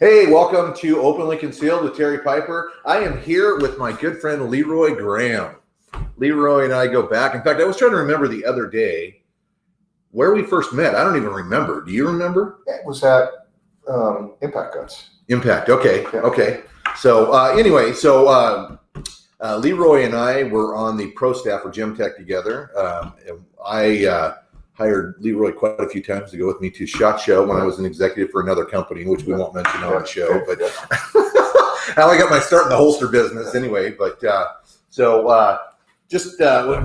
Hey, welcome to Openly Concealed with Terry Piper. I am here with my good friend Leroy Graham. Leroy and I go back. In fact, I was trying to remember the other day where we first met. I don't even remember. Do you remember? It was at Impact Guns. Impact. Okay. Yeah. Okay. So Leroy and I were on the pro staff for Gem Tech together. I hired Leroy quite a few times to go with me to SHOT Show when I was an executive for another company, which we won't mention on the show. But how I got my start in the holster business anyway. But we've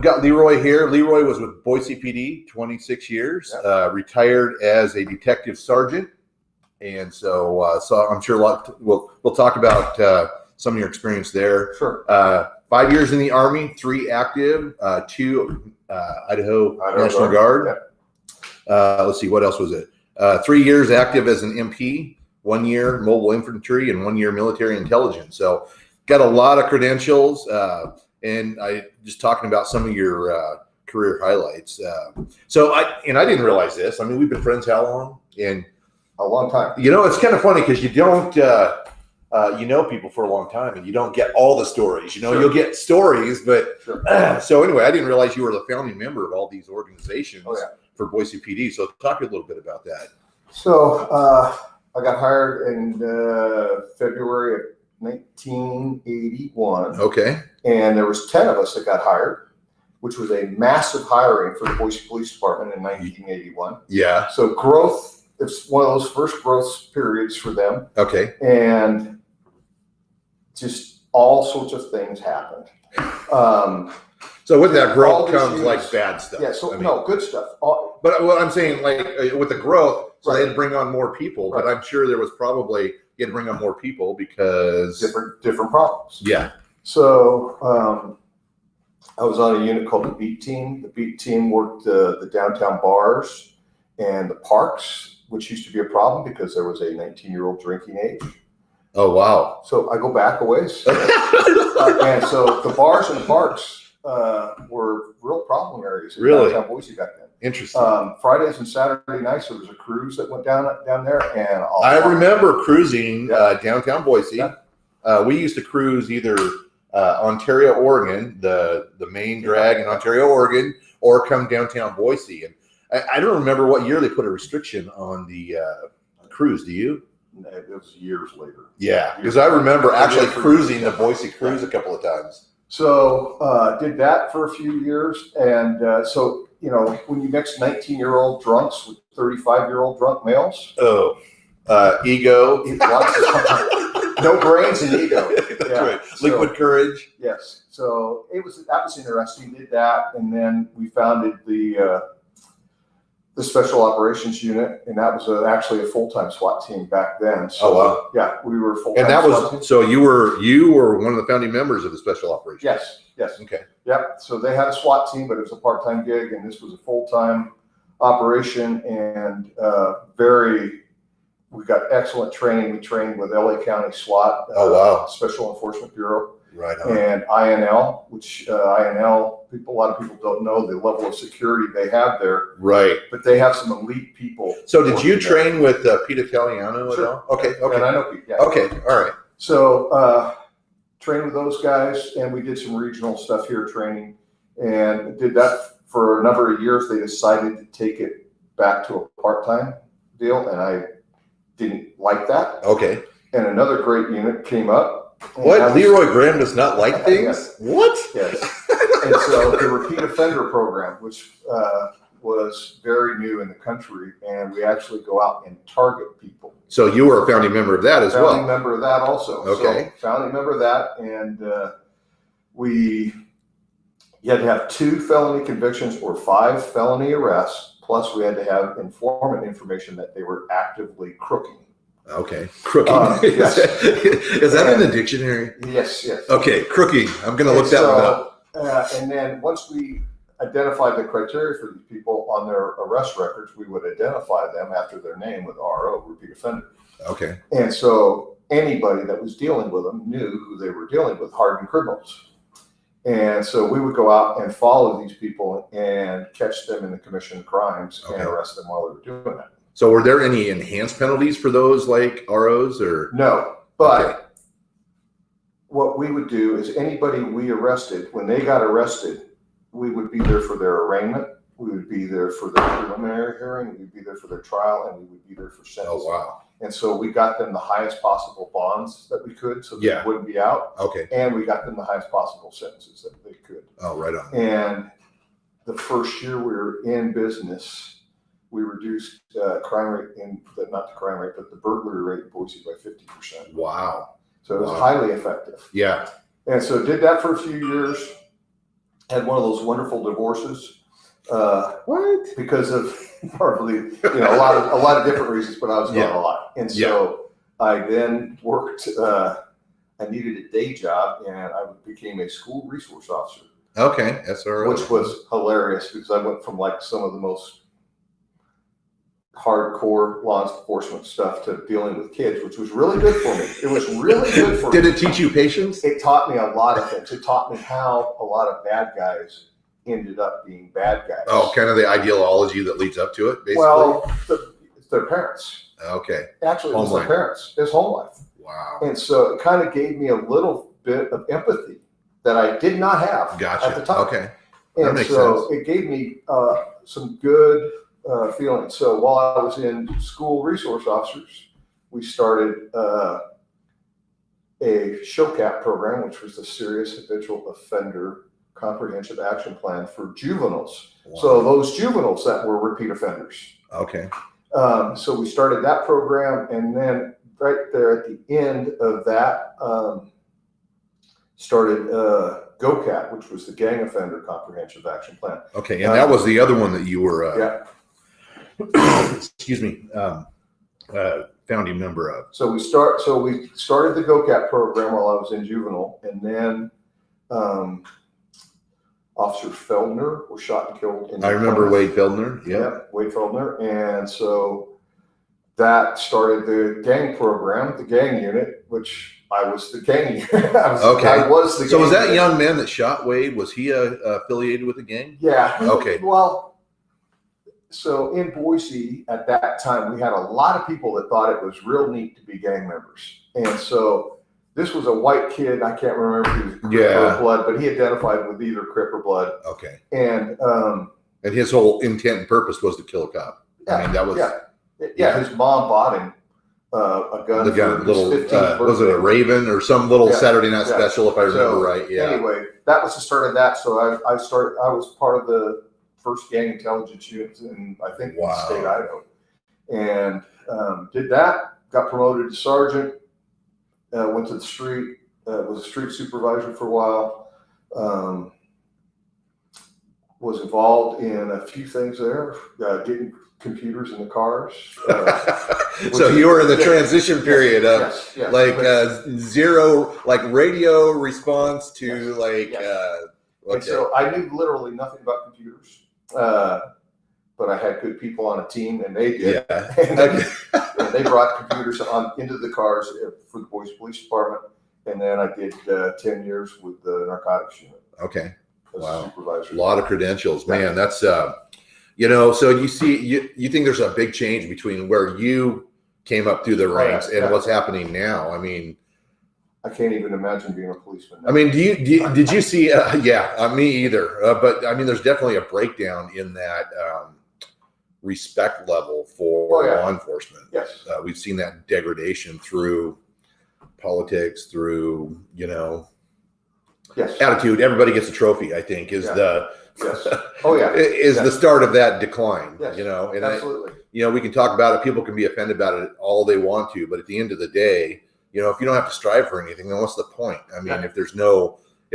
got Leroy here. Leroy was with Boise PD 26 years, retired as a detective sergeant. And so I'm sure we'll talk about some of your experience there. Sure. 5 years in the Army, 3 active, 2 Idaho National Guard. Yeah. Let's see, what else was it? 3 years active as an MP, 1 year mobile infantry, and 1 year military intelligence. So got a lot of credentials. And I just talking about some of your career highlights. I didn't realize this. I mean, we've been friends how long? And a long time. You know, it's kind of funny because you don't, you know people for a long time and you don't get all the stories. You know, You'll get stories, but so anyway, I didn't realize you were the founding member of all these organizations for Boise PD. So talk a little bit about that. So I got hired in February of 1981. Okay. And there was 10 of us that got hired, which was a massive hiring for the Boise Police Department in 1981. Yeah. So growth. It's one of those first growth periods for them. Okay. And just all sorts of things happened. So with that growth comes like bad stuff. Yeah, good stuff. But what I'm saying, like with the growth, so they had to bring on more people, but I'm sure there was probably, you had to bring on more people because different problems. Yeah. So I was on a unit called the Beat Team. The Beat Team worked the downtown bars and the parks, which used to be a problem because there was a 19-year-old drinking age. Oh, wow. So I go back a ways. And so the bars and the parks were real problem areas in downtown Boise back then. Interesting. Fridays and Saturday nights, there was a cruise that went down there. And I remember cruising downtown Boise. Yeah. We used to cruise either Ontario, Oregon, the main drag in Ontario, Oregon, or come downtown Boise. And I don't remember what year they put a restriction on the cruise. Do you? It was years later. Yeah, because I remember actually cruising the Boise cruise a couple of times. So did that for a few years. And so, you know, when you mix 19-year-old drunks with 35-year-old drunk males. Oh, ego. No brains and ego. That's right. Liquid courage. Yes. So that was interesting. Did that, and then we founded the Special Operations Unit, and that was actually a full-time SWAT team back then. So, oh wow! Yeah, we were full-time. And that was so you were one of the founding members of the Special Operations. Yes. Yes. Okay. Yep. So they had a SWAT team, but it was a part-time gig, and this was a full-time operation, and we got excellent training. We trained with LA County SWAT. Oh wow! Special Enforcement Bureau. Right on. And INL, which a lot of people don't know the level of security they have there. Right. But they have some elite people. So did you train with Pete Italiano at all? Okay. Okay. And I know Pete. Yeah. Okay. All right. So trained with those guys, and we did some regional stuff here training, and did that for a number of years. They decided to take it back to a part-time deal, and I didn't like that. Okay. And another great unit came up. What? Leroy Graham does not like things? Yes. What? Yes. And so the repeat offender program, which was very new in the country, and we actually go out and target people. So you were a founding member of that as well. Founding member of that also. Okay. So founding member of that, and you had to have 2 felony convictions or 5 felony arrests, plus we had to have informant information that they were actively crooking. Okay, crooking. Yes. Is that in the dictionary? Yes, yes. Okay, crooking. I'm going to look that one up. And then once we identified the criteria for these people on their arrest records, we would identify them after their name with RO, repeat offender. Okay. And so anybody that was dealing with them knew who they were dealing with, hardened criminals. And so we would go out and follow these people and catch them in the commission of crimes and arrest them while they were doing that. So were there any enhanced penalties for those like ROs or? No, but what we would do is anybody we arrested, when they got arrested, we would be there for their arraignment. We would be there for their preliminary hearing. We would be there for their trial, and we would be there for sentencing. Oh, wow. And so we got them the highest possible bonds that we could, so they wouldn't be out. Okay. And we got them the highest possible sentences that they could. Oh, right on. And the first year we were in business, we reduced crime rate not the crime rate, but the burglary rate in Boise by 50%. Wow. So it was highly effective. Yeah. And so did that for a few years. Had one of those wonderful divorces. What? Because of probably a lot of different reasons, but I was gone a lot, and so I then worked. I needed a day job, and I became a school resource officer. Okay, SRO. Which was hilarious because I went from like some of the most hardcore law enforcement stuff to dealing with kids, which was really good for me. It was really good for me. Did it teach you patience? It taught me a lot of things. It taught me how a lot of bad guys ended up being bad guys. Oh, kind of the ideology that leads up to it, basically? Well, it's their parents. Okay. Actually, it was their parents. It's home life. Wow. And so it kind of gave me a little bit of empathy that I did not have at the time. Okay. And so it gave me some good feelings. So while I was in school resource officers, we started a SHOCAP program, which was the Serious Habitual Offender Comprehensive Action Plan for juveniles. Wow. So those juveniles that were repeat offenders. Okay. So we started that program, and then right there at the end of that, started GOCAT, which was the Gang Offender Comprehensive Action Plan. Okay, and that was the other one that you were, excuse me, founding member of. So we started the GOCAT program while I was in juvenile, and then Officer Feldner was shot and killed. I remember Wade Feldner. Yeah, Wade Feldner. And so that started the gang program, the gang unit, which I was the gang unit. I was the gang. So was that young man that shot Wade, was he affiliated with the gang? Yeah. Okay. Well, so in Boise at that time, we had a lot of people that thought it was real neat to be gang members. And so this was a white kid. I can't remember if he was Crip or Blood, but he identified with either Crip or Blood. Okay. And his whole intent and purpose was to kill a cop. I mean, that was his mom bought him a gun. The gun, for his 15th was it a Raven or some little Saturday night Yeah. special, if I remember right? Yeah. Anyway, that was the start of that. So I was part of the first gang intelligence unit in, I think, the state of Idaho, and did that. Got promoted to sergeant. Went to the street. Was a street supervisor for a while. Was involved in a few things there, getting computers in the cars. So you were in the transition period of zero, like radio response to And so I knew literally nothing about computers, but I had good people on a team, and they did. Yeah. And they brought computers into the cars for the Boise Police Department, and then I did 10 years with the narcotics unit. Okay. Wow. Supervisor. A lot of credentials, man. That's so you see, you think there's a big change between where you came up through the ranks and what's happening now. I mean, I can't even imagine being a policeman now. I mean, did you see? Me either. But I mean, there's definitely a breakdown in that respect level for law enforcement. Yes. We've seen that degradation through politics, through attitude. Everybody gets a trophy, I think, is Yes. Oh yeah. is the start of that decline. Yes. You know, and Absolutely. we can talk about it. People can be offended about it all they want to, but at the end of the day, if you don't have to strive for anything, then what's the point? I mean, if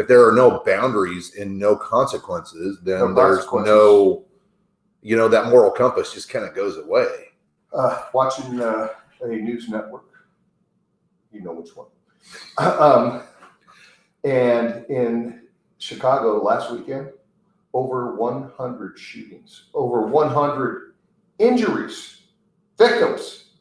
there are no boundaries and no consequences, then there's no, that moral compass just kind of goes away. Watching a news network, you know which one. And in Chicago last weekend, over 100 shootings, over 100 injuries, victims,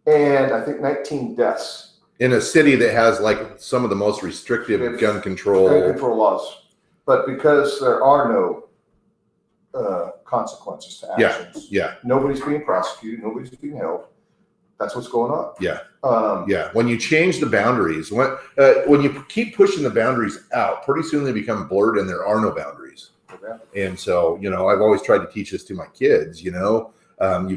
and I think 19 deaths. In a city that has like some of the most restrictive gun control laws. But because there are no consequences to actions, nobody's being prosecuted, nobody's being held. That's what's going on. When you change the boundaries, when you keep pushing the boundaries out, pretty soon they become blurred and there are no boundaries. And so, I've always tried to teach this to my kids, you've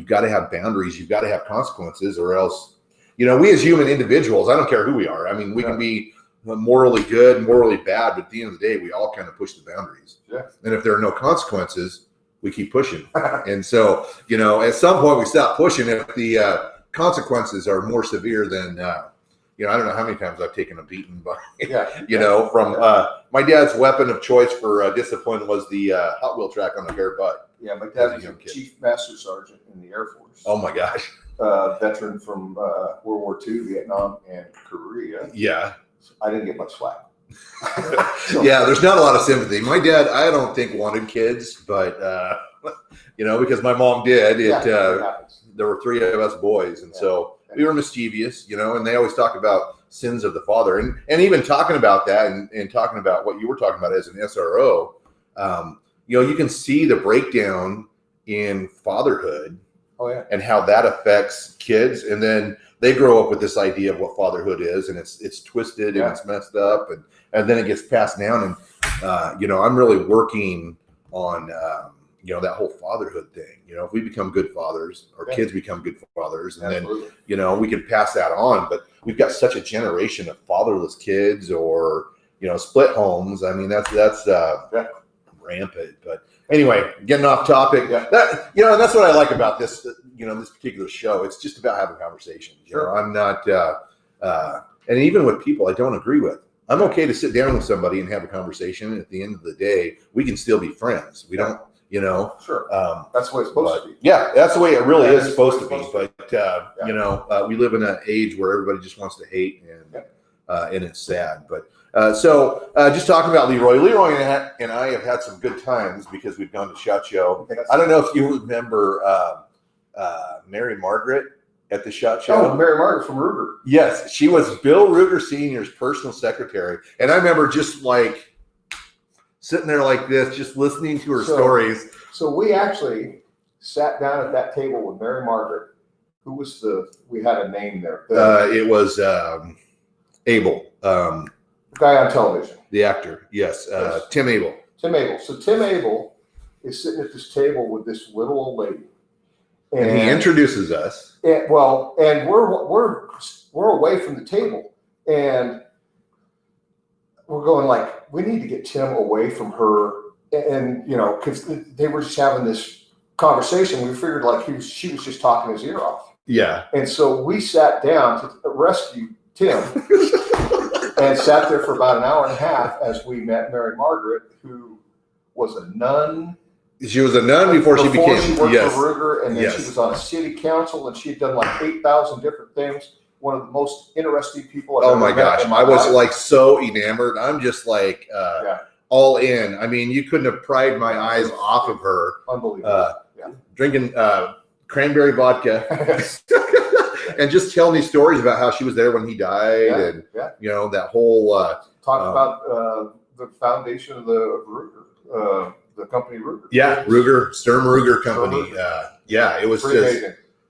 got to have boundaries, you've got to have consequences, or else, we as human individuals, I don't care who we are. I mean, we can be morally good, morally bad, but at the end of the day, we all kind of push the boundaries. And if there are no consequences, we keep pushing. And so, at some point we stop pushing if the consequences are more severe than, I don't know how many times I've taken a beating, but, from my dad's weapon of choice for discipline was the Hot Wheel track on a bare butt. Yeah, my dad was a Chief Master Sergeant in the Air Force. Oh my gosh. Veteran from World War II, Vietnam, and Korea. Yeah. I didn't get much slack. Yeah, there's not a lot of sympathy. My dad, I don't think wanted kids, but because my mom did. There were 3 of us boys, and so we were mischievous, and they always talk about sins of the father, and even talking about that and talking about what you were talking about as an SRO, you can see the breakdown in fatherhood. And how that affects kids, and then they grow up with this idea of what fatherhood is, and it's twisted and it's messed up, and then it gets passed down. And I'm really working on that whole fatherhood thing. If we become good fathers, our kids become good fathers, and then we can pass that on. But we've got such a generation of fatherless kids, or split homes. I mean, that's rampant. But anyway, getting off topic. And that's what I like about this. This particular show. It's just about having conversations. I'm not, and even with people I don't agree with, I'm okay to sit down with somebody and have a conversation. And at the end of the day, we can still be friends. We don't, Sure. That's the way it's supposed to be. Yeah, that's the way it really is supposed to be. But we live in an age where everybody just wants to hate, and it's sad. But so just talking about Leroy and I have had some good times because we've gone to SHOT Show. I don't know if you remember Mary Margaret at the SHOT Show. Oh, Mary Margaret from Ruger. Yes, she was Bill Ruger Sr.'s personal secretary, and I remember just like sitting there like this, just listening to her stories. So we actually sat down at that table with Mary Margaret. Who was we had a name there. It was Abel. The guy on television. The actor, yes. Tim Abel. Tim Abel. So Tim Abel is sitting at this table with this little old lady. And he introduces us. And we're away from the table. And we're going like, we need to get Tim away from her. And, because they were just having this conversation. We figured like she was just talking his ear off. Yeah. And so we sat down to rescue Tim and sat there for about an hour and a half as we met Mary Margaret, who was a nun. She was a nun before she became. She worked for Ruger, and then she was on a city council, and she had done like 8,000 different things. One of the most interesting people I've ever met. Oh my gosh, I was like so enamored. I'm just like all in. I mean, you couldn't have pried my eyes off of her. Unbelievable. Drinking cranberry vodka. And just telling these stories about how she was there when he died, and that whole talk about the foundation of the Ruger, the company Ruger. Yeah, Ruger, Sturm Ruger Company. It was pretty just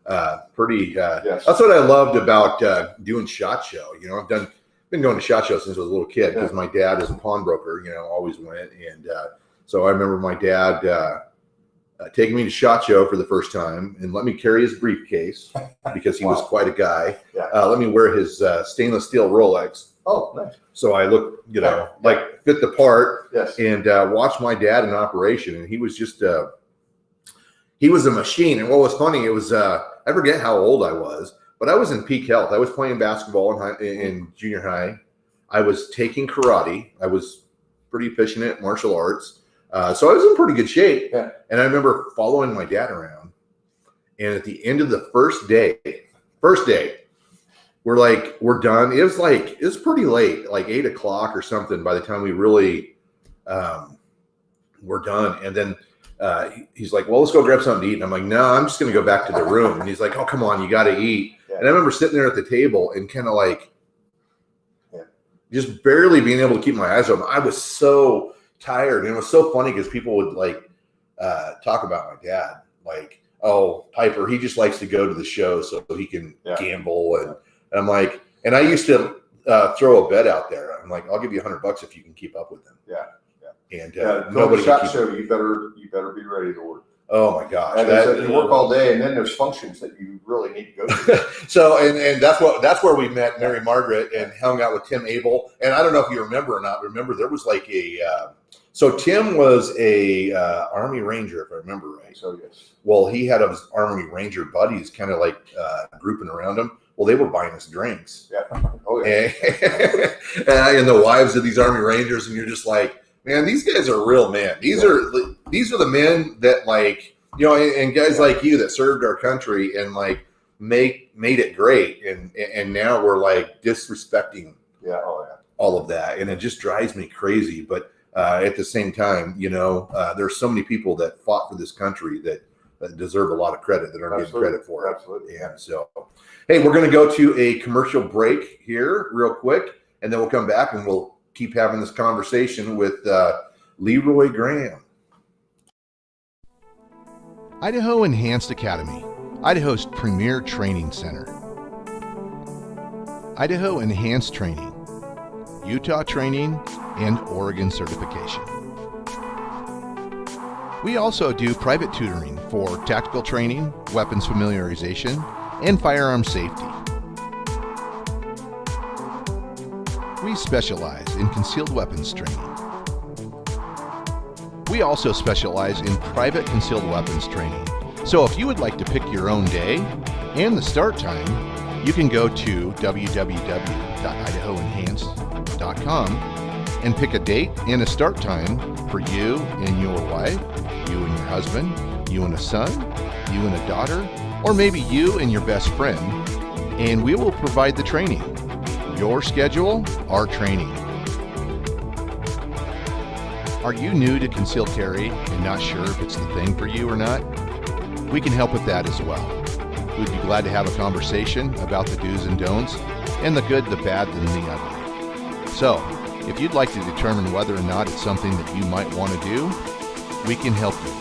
amazing. Pretty. That's what I loved about doing SHOT Show. I've been going to SHOT Show since I was a little kid because my dad is a pawnbroker. Always went, and so I remember my dad taking me to SHOT Show for the first time and let me carry his briefcase because he was quite a guy. Yeah. Let me wear his stainless steel Rolex. Oh, nice. So I look, like fit the part. Yes. And watched my dad in operation, and he was just he was a machine. And what was funny, it was I forget how old I was, but I was in peak health. I was playing basketball in junior high. I was taking karate. I was pretty efficient at martial arts. So I was in pretty good shape. Yeah. And I remember following my dad around. And at the end of the first day, we're done. It was pretty late, like 8 o'clock or something by the time we really were done. And then he's like, well, let's go grab something to eat. And I'm like, no, I'm just going to go back to the room. And he's like, oh, come on, you got to eat. Yeah. And I remember sitting there at the table and kind of just barely being able to keep my eyes open. I was so tired. And it was so funny because people would talk about my dad, like, oh, Piper, he just likes to go to the show so he can gamble. And I'm like, and I used to throw a bet out there. I'm like, I'll give you $100 if you can keep up with them. Yeah. And nobody SHOT Show, you better be ready to work. Oh my gosh! And you work all day, and then there's functions that you really need to go to. So, and that's where we met Mary Margaret and hung out with Tim Abel. And I don't know if you remember or not. Remember, there was like so Tim was a Army Ranger, if I remember right. So yes. Well, he had his Army Ranger buddies, kind of like grouping around him. Well, they were buying us drinks. Yeah. Oh yeah. And the wives of these Army Rangers, and you're just like, man, these guys are real men. These are the men that and guys like you that served our country and made it great. And now we're disrespecting all of that. And it just drives me crazy. But at the same time, there's so many people that fought for this country that deserve a lot of credit that aren't getting credit for it. Absolutely. And so, hey, we're going to go to a commercial break here real quick, and then we'll come back and we'll keep having this conversation with Leroy Graham. Idaho Enhanced Academy, Idaho's premier training center. Idaho Enhanced Training, Utah Training, and Oregon Certification. We also do private tutoring for tactical training, weapons familiarization, and firearm safety. We specialize in concealed weapons training. We also specialize in private concealed weapons training. So if you would like to pick your own day and the start time, you can go to www.idahoenhanced.com and pick a date and a start time for you and your wife, you and your husband, you and a son, you and a daughter, or maybe you and your best friend, and we will provide the training. Your schedule, our training. Are you new to concealed carry and not sure if it's the thing for you or not? We can help with that as well. We'd be glad to have a conversation about the do's and don'ts and the good, the bad, and the ugly. So, if you'd like to determine whether or not it's something that you might want to do, we can help you.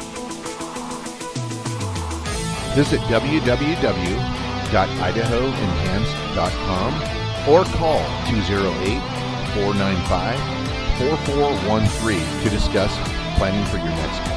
Visit www.idahoenhanced.com or call 208-495-4413 to discuss planning for your next class.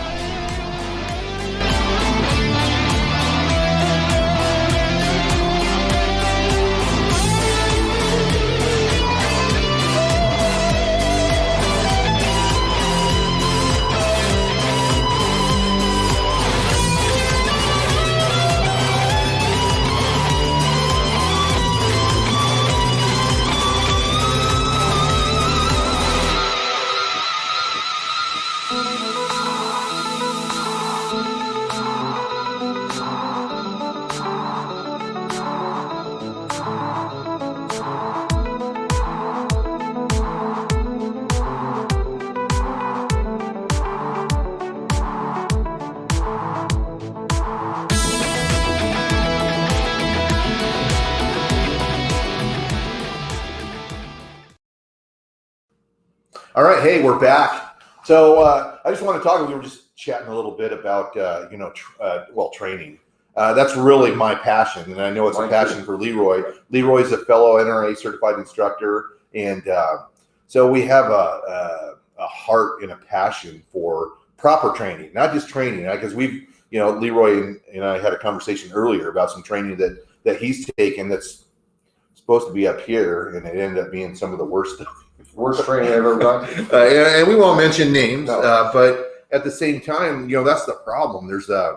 All right, hey, we're back. So I just want to talk. We were just chatting a little bit about training. That's really my passion, and I know it's a passion for Leroy. Leroy's a fellow NRA Certified Instructor, and so we have a heart and a passion for proper training, not just training. Because we've Leroy and I had a conversation earlier about some training that he's taken that's supposed to be up here, and it ended up being some of the worst training I've ever done. And we won't mention names, No. but at the same time, that's the problem. I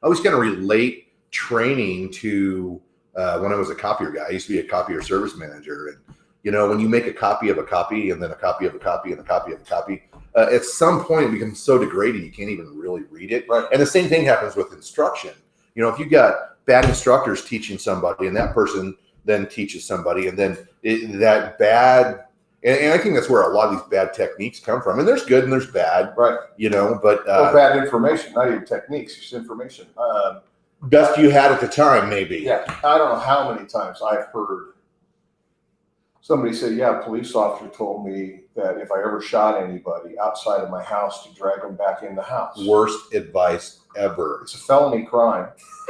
always kind of relate training to when I was a copier guy. I used to be a copier service manager, and when you make a copy of a copy and then a copy of a copy and a copy of a copy, at some point it becomes so degrading you can't even really read it. Right. And the same thing happens with instruction. If you got bad instructors teaching somebody, and that person then teaches somebody, and then that bad. And I think that's where a lot of these bad techniques come from. And there's good and there's bad, Right. But bad information, not even techniques, just information. Best you had at the time, maybe. Yeah, I don't know how many times I've heard somebody say, "Yeah, a police officer told me that if I ever shot anybody outside of my house, to drag them back in the house." Worst advice ever. It's a felony crime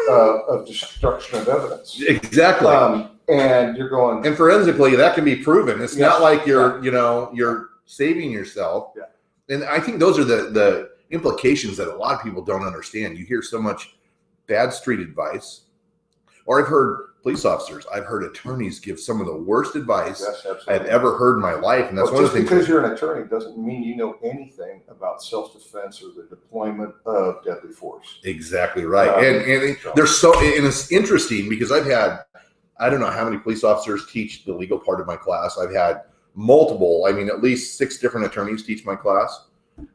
of destruction of evidence. Exactly. And you're going, and forensically, that can be proven. It's not like you're, Yeah. You're saving yourself. Yeah. And I think those are the implications that a lot of people don't understand. You hear so much bad street advice, or I've heard police officers, I've heard attorneys give some of the worst advice Yes, absolutely. I've ever heard in my life. And that's one of just the things. because you're an attorney doesn't mean you know anything about self-defense or the deployment of deadly force. Exactly right. And there's and it's interesting because I've had, I don't know how many police officers teach the legal part of my class. I've had multiple, at least 6 different attorneys teach my class.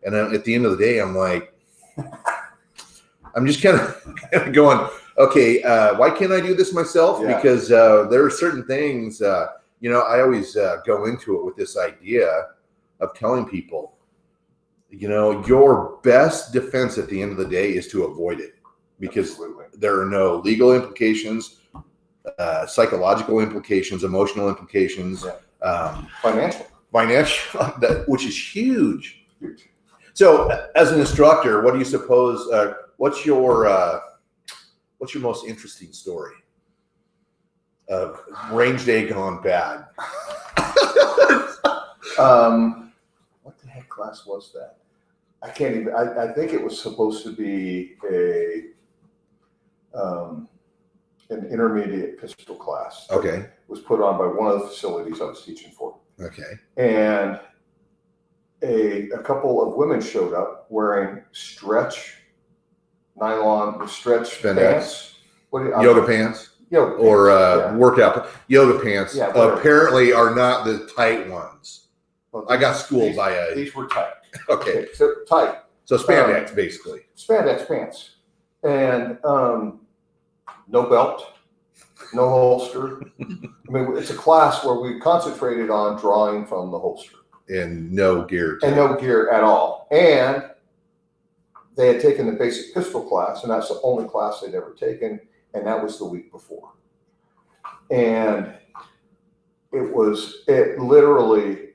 And then at the end of the day, I'm like, I'm just kind of going, okay, why can't I do this myself? Yeah. Because there are certain things, I always go into it with this idea of telling people, your best defense at the end of the day is to avoid it, because Absolutely. there are no legal implications, psychological implications, emotional implications, Financial. which is huge. Huge. So, as an instructor, what do you suppose? What's your most interesting story of range day gone bad? What the heck class was that? I can't even. I think it was supposed to be an intermediate pistol class. Okay. It was put on by one of the facilities I was teaching for. Okay. And a couple of women showed up wearing nylon stretch Spandex. pants. Yoga pants Yoga or pants, workout yoga pants. Yeah, whatever. Apparently are not the tight ones. Well, I got schooled by a. These were tight. Okay. So tight. So spandex, basically. Spandex pants. And no belt, no holster. It's a class where we concentrated on drawing from the holster. And no gear. And no gear at all. And they had taken the basic pistol class, and that's the only class they'd ever taken, and that was the week before. And it literally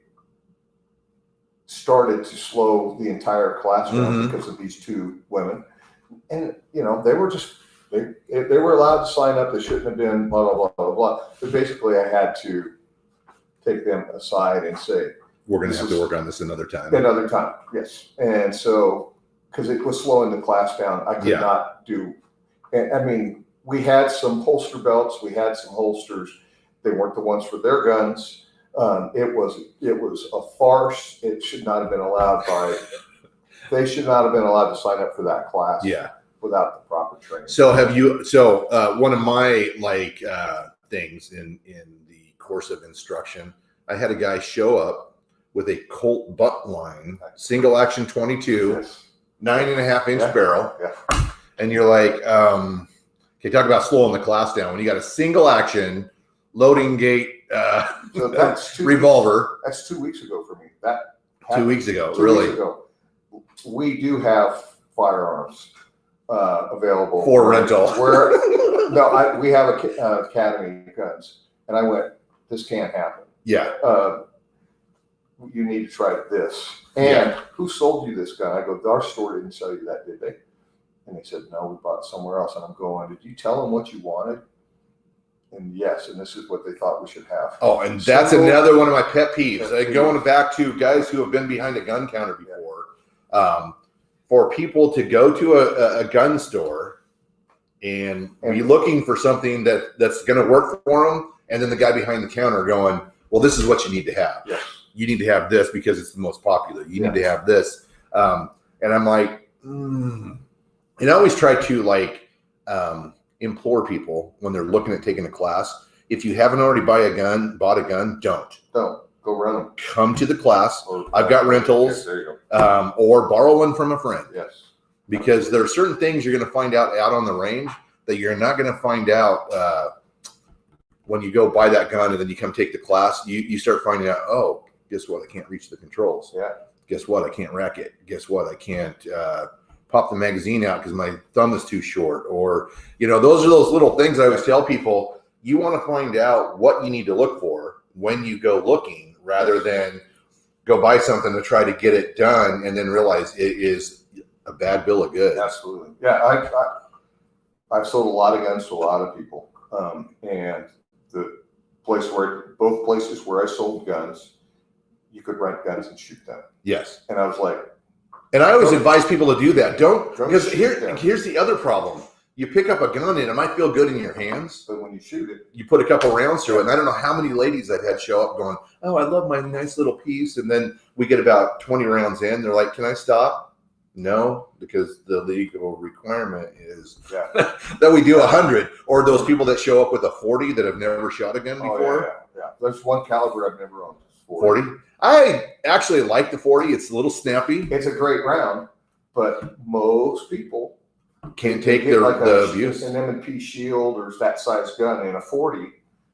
started to slow the entire class down because of these 2 women. And, they were just, they were allowed to sign up. They shouldn't have been, blah, blah, blah, blah, blah. But basically I had to take them aside and say, we're going to have to work on this another time. another time, yes. And so, because it was slowing the class down, I could not do. And we had some holster belts, we had some holsters. They weren't the ones for their guns. It was a farce. It should not have been allowed they should not have been allowed to sign up for that class. Yeah. Without the proper training. So one of my things in the course of instruction, I had a guy show up with a Colt butt line, single action 22, Yes. 9.5-inch barrel. Yeah. And you're like, okay, talk about slowing the class down. When you got a single action loading gate So that's revolver. That's 2 weeks ago for me. That 2 weeks ago, 2 really? weeks ago. We do have firearms available For rental. We have academy guns, and I went, this can't happen. Yeah. You need to try this. And who sold you this gun? I go, our store didn't sell you that, did they? And they said, no, we bought it somewhere else. And I'm going, did you tell them what you wanted? And yes, and this is what they thought we should have. Oh, and that's another one of my pet peeves. Going back to guys who have been behind a gun counter before. for people to go to a gun store and be looking for something that's going to work for them, and then the guy behind the counter going, well, this is what you need to have. Yes. You need to have this because it's the most popular. You need to have this. And I'm like, and I always try to like implore people when they're looking at taking a class, if you haven't already bought a gun, don't Go run them. come to the class. I've got rentals, Yes, there you go. or borrow one from a friend, Yes. because there are certain things you're going to find out on the range that you're not going to find out when you go buy that gun and then you come take the class. You start finding out, oh, guess what? I can't reach the controls. Yeah. Guess what? I can't rack it. Guess what? I can't pop the magazine out because my thumb is too short. Or, those are those little things I always tell people. You want to find out what you need to look for when you go looking, rather than go buy something to try to get it done and then realize it is a bad bill of goods. Absolutely. Yeah. I've sold a lot of guns to a lot of people. And both places where I sold guns, you could rent guns and shoot them. Yes. And I was like, and I always advise people to do that. Because shoot them. here's the other problem. You pick up a gun and it might feel good in your hands. But when you shoot it, You put a couple rounds through it. And I don't know how many ladies I've had show up going, oh, I love my nice little piece. And then we get about 20 rounds in. They're like, can I stop? No, because the legal requirement is that we do 100. Or those people that show up with a 40 that have never shot a gun before. Yeah. There's one caliber I've never owned. 40. I actually like the 40. It's a little snappy. It's a great round, but most people Can't take get like the abuse. an M&P Shield or that size gun in a 40,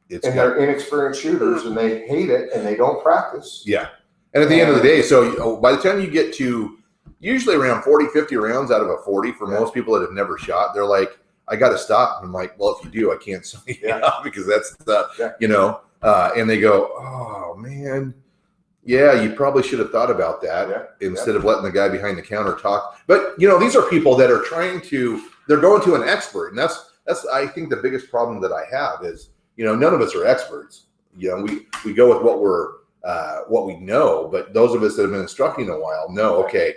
It's and they're inexperienced shooters and they hate it and they don't practice. Yeah. And at the end of the day, so by the time you get to usually around 40, 50 rounds out of a 40, for most people that have never shot, they're like, I got to stop. And I'm like, well, if you do, I can't sign you up because that's and they go, oh man, yeah, you probably should have thought about that instead of letting the guy behind the counter talk. But these are people that are they're going to an expert. And that's, I think the biggest problem that I have is, none of us are experts. We go with what we know, but those of us that have been instructing a while know, okay,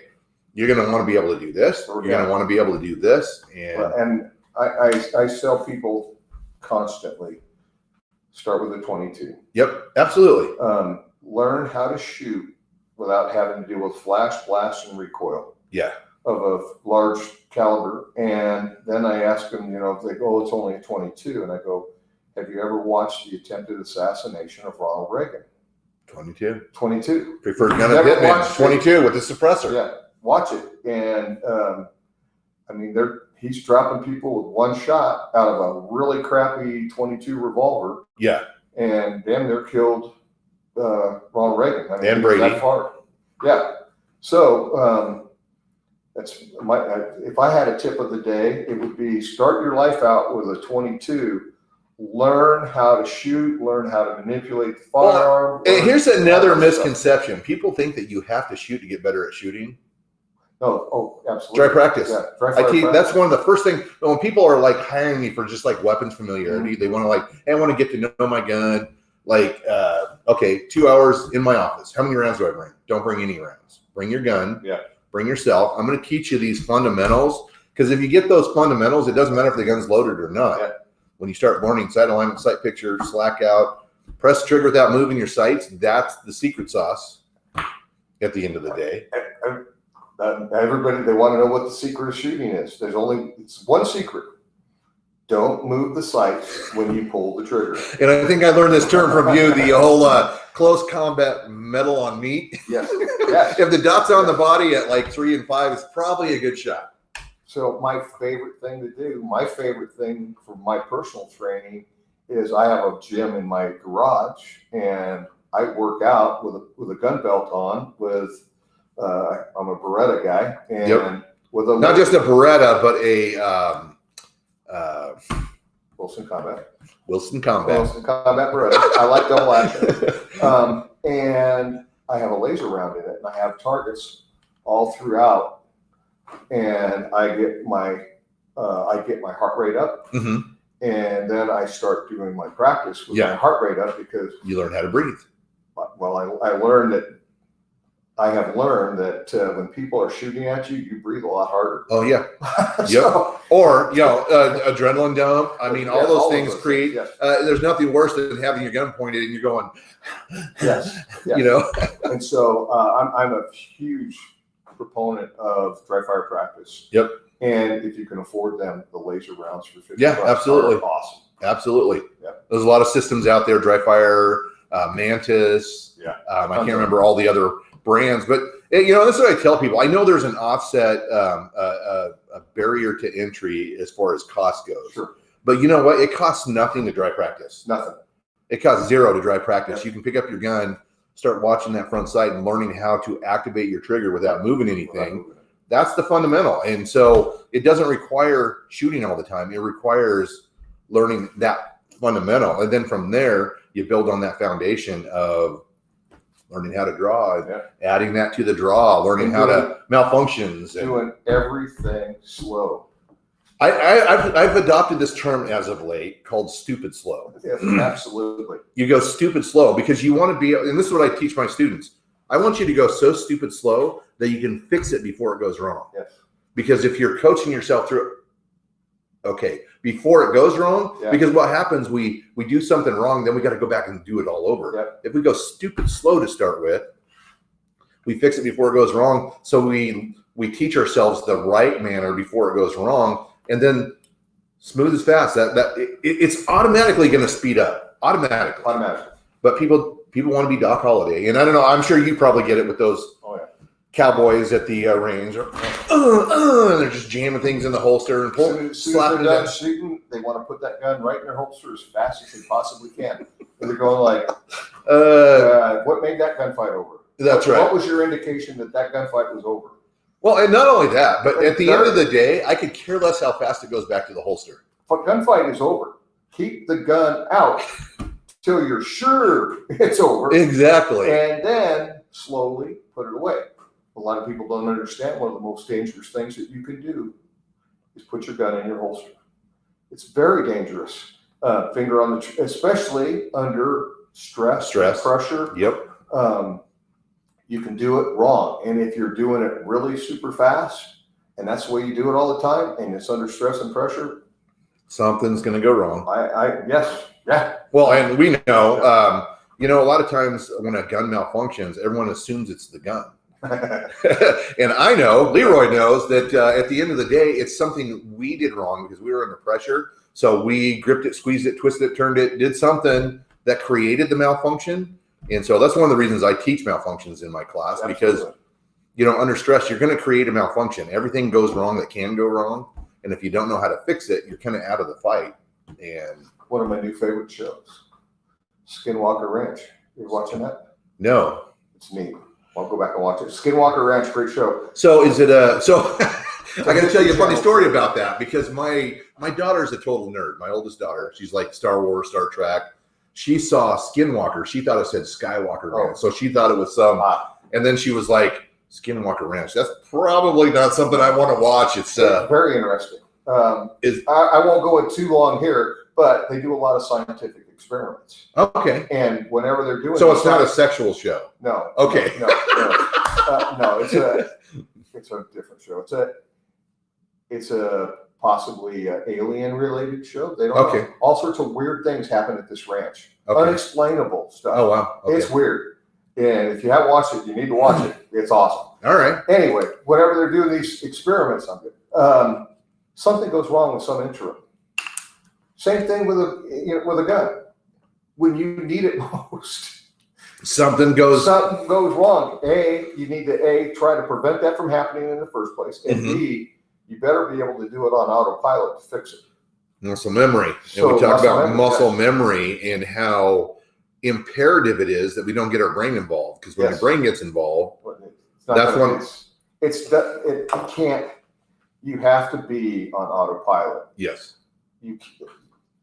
you're going to want to be able to do this. You're going to want to be able to do this. And I sell people constantly, start with a 22. Yep, absolutely. Learn how to shoot without having to deal with flash, blast, and recoil. Yeah. Of a large caliber. And then I ask them, if they go, it's only a 22. And I go, have you ever watched the attempted assassination of Ronald Reagan? 22. 22. Preferred gun of hitman. 22 with the suppressor. Yeah, watch it. And he's dropping people with one shot out of a really crappy 22 revolver. Yeah. And damn near killed Ronald Reagan. And Brady. That far. Yeah. So that's if I had a tip of the day, it would be start your life out with a 22. Learn how to shoot, learn how to manipulate the firearm. And here's another misconception. People think that you have to shoot to get better at shooting. Oh, absolutely. Dry practice. Yeah, practice. That's one of the first things when people are like hiring me for just like weapons familiarity. They want to hey, I want to get to know my gun. Okay, 2 hours in my office. How many rounds do I bring? Don't bring any rounds. Bring your gun. Yeah. Bring yourself. I'm going to teach you these fundamentals, because if you get those fundamentals, it doesn't matter if the gun's loaded or not. Yeah. When you start learning sight alignment, sight picture, slack out, press trigger without moving your sights, that's the secret sauce at the end of the day. Everybody, they want to know what the secret of shooting is. It's one secret. Don't move the sights when you pull the trigger. And I think I learned this term from you, the whole close combat metal on meat. Yes. If the dot's on the body at 3 and 5, it's probably a good shot. So my favorite thing to do, my favorite thing for my personal training is I have a gym in my garage and I work out with a gun belt on I'm a Beretta guy and with a not just a Beretta, but a Wilson Combat Beretta. I like double action. And I have a laser round in it and I have targets all throughout. And I get my heart rate up, and then I start doing my practice with my heart rate up because you learn how to breathe. Well, I learned that I have learned that when people are shooting at you, you breathe a lot harder. Oh yeah. So, Or, adrenaline dump. I mean, all yes, those things things, create, yes. there's nothing worse than having your gun pointed and you're going, Yes. And so I'm a huge proponent of dry fire practice. Yep. And if you can afford them, the laser rounds for 50 Yeah, bucks absolutely. are awesome. Absolutely. Yeah. There's a lot of systems out there, dry fire, Mantis. Yeah. I can't remember all the other brands, but this is what I tell people. I know there's an offset, a barrier to entry as far as cost goes. Sure. But you know what? It costs nothing to dry practice. Nothing. It costs zero to dry practice. Yeah. You can pick up your gun, start watching that front sight and learning how to activate your trigger without moving anything. That's the fundamental. And so it doesn't require shooting all the time. It requires learning that fundamental. And then from there, you build on that foundation of learning how to draw, adding that to the draw, learning how to malfunctions. Doing everything slow. I've adopted this term as of late called stupid slow. Yes, absolutely. You go stupid slow because you want to be, and this is what I teach my students. I want you to go so stupid slow that you can fix it before it goes wrong. Yes. Because if you're coaching yourself through, before it goes wrong, because what happens, we do something wrong, then we got to go back and do it all over. Yep. If we go stupid slow to start with, we fix it before it goes wrong. So we teach ourselves the right manner before it goes wrong, and then smooth as fast. It's automatically going to speed up. Automatically. But people want to be Doc Holliday, and I don't know. I'm sure you probably get it with those cowboys at the range, and they're just jamming things in the holster and pulling, slapping it down. Shooting, they want to put that gun right in their holster as fast as they possibly can. And they're going like, "What made that gunfight over?" That's right. What was your indication that gunfight was over? Well, and not only that, but at the end of the day, I could care less how fast it goes back to the holster. But gunfight is over. Keep the gun out till you're sure it's over. Exactly. And then slowly put it away. A lot of people don't understand one of the most dangerous things that you can do is put your gun in your holster. It's very dangerous. Finger on the, especially under stress, pressure. Yep. You can do it wrong. And if you're doing it really super fast, and that's the way you do it all the time, and it's under stress and pressure, something's going to go wrong. Yes. Yeah. Well, and we know, a lot of times when a gun malfunctions, everyone assumes it's the gun. And I know, Leroy knows that at the end of the day, it's something we did wrong because we were under pressure. So we gripped it, squeezed it, twisted it, turned it, did something that created the malfunction. And so that's one of the reasons I teach malfunctions in my class. Absolutely. Because, under stress, you're going to create a malfunction. Everything goes wrong that can go wrong. And if you don't know how to fix it, you're kind of out of the fight. And one of my new favorite shows, Skinwalker Ranch. You watching that? No. It's neat. I'll go back and watch it. Skinwalker Ranch, great show. So is it I got to tell you a funny story about that because my daughter's a total nerd. My oldest daughter, she's like Star Wars, Star Trek. She saw Skinwalker. She thought it said Skywalker Ranch. So she thought it was some, and then she was like, Skinwalker Ranch. That's probably not something I want to watch. It's very interesting. I won't go in too long here, but they do a lot of scientific experiments. Okay. And whenever they're doing, so it's not a sexual show. No. Okay. No. It's a different show. It's a possibly alien related show. They don't know. All sorts of weird things happen at this ranch. Unexplainable stuff. Oh wow. Okay. It's weird. And if you haven't watched it, you need to watch it. It's awesome. All right. Anyway, whenever they're doing these experiments on it, something goes wrong with some instrument. Same thing with a gun. When you need it most, something goes wrong. You need to try to prevent that from happening in the first place, and B, you better be able to do it on autopilot to fix it. Muscle memory. And we talk about muscle memory and how imperative it is that we don't get our brain involved, because when your brain gets involved, it can't. You have to be on autopilot. Yes.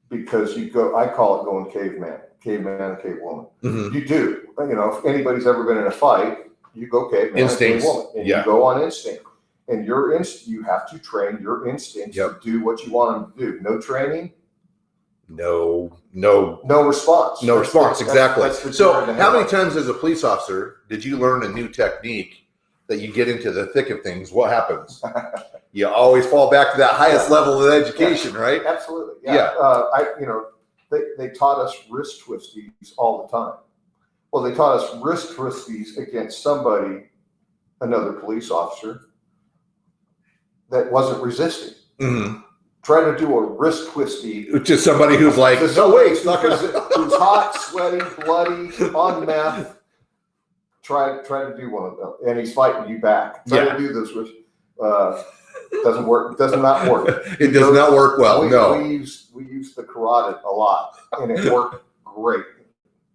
Because I call it going caveman and cavewoman. Mm-hmm. You do. If anybody's ever been in a fight, you go caveman and cavewoman. And you go on instinct. And you have to train your instincts to do what you want them to do. No training, no response. No response, exactly. That's the So deer in the how many headlights. times as a police officer did you learn a new technique that you get into the thick of things? What happens? You always fall back to that highest level of education, right? Absolutely. Yeah. They taught us wrist twisties all the time. Well, they taught us wrist twisties against somebody, another police officer, that wasn't resisting. Mm-hmm. Try to do a wrist twisty To somebody who's like, no, wait, it's not gonna. who's hot, sweaty, bloody, on meth. Try to do one of them, and he's fighting you back. Try to do this with doesn't work. Does not work. It does not work well. No. We use the carotid a lot, and it worked great.